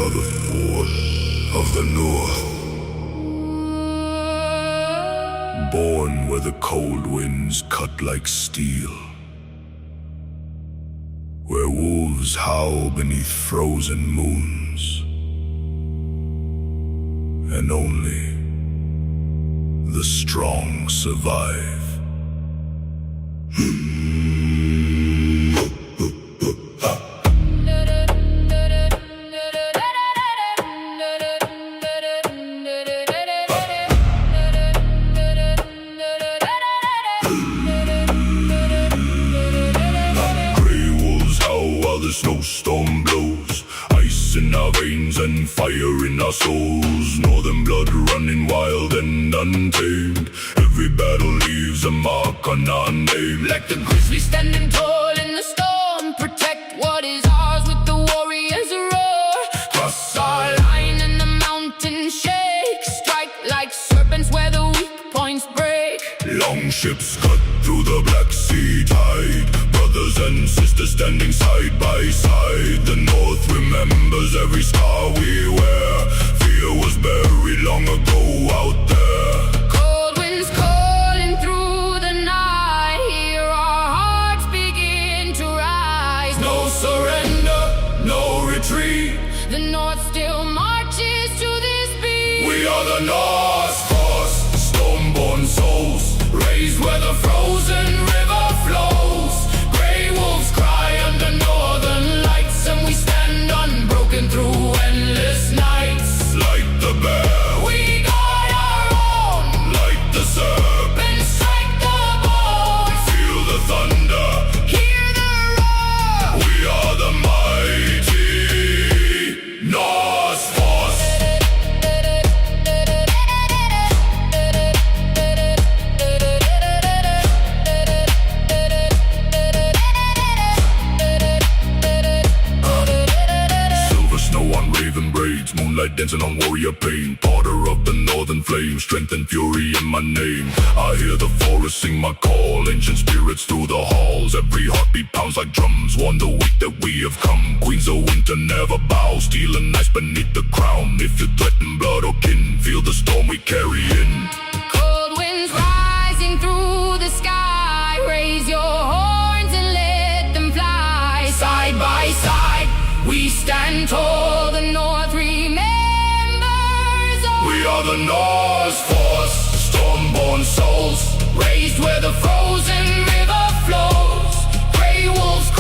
are the force of the North. Born where the cold winds cut like steel, where wolves howl beneath frozen moons, and only the strong survive. The snowstorm blows, ice in our veins and fire in our souls. Northern blood running wild and untamed. Every battle leaves a mark on our name. Like the grizzly standing tall in the storm, protect what is ours with the warriors roar. Cross our line and the mountains shake, strike like serpents where the weak points break. Long ships cut through the Black Sea tide, brothers and sisters standing side by side. The North remembers every scar we wear. Fear was buried long ago out there. Cold winds calling through the night, hear our hearts begin to rise. No surrender, no retreat, The North still marches to this beat. we are the North Force, storm-born souls, raised where the frozen river flows. Grey wolves cry under northern lights, and we stand unbroken through endless nights. Like the bear, We guard our own, like the serpent, and strike the bone. feel the thunder. Hear the roar. We are the mighty North Force. Silver snow on raven braids, moonlight dancing on warrior pain. Daughter of the northern flame, strength and fury in my name. I hear the forest sing my call, ancient spirits through the halls. Every heartbeat pounds like drums, warn the weak that we have come. Queens of winter never bow, steel and ice beneath the crown. If you threaten blood or kin, feel the storm we carry in. Cold winds rising through the sky, raise your horns and let them fly. Side by side, we stand tall, the North remembers all. We are the North Force, storm-born souls, Raised where the frozen river flows. Grey wolves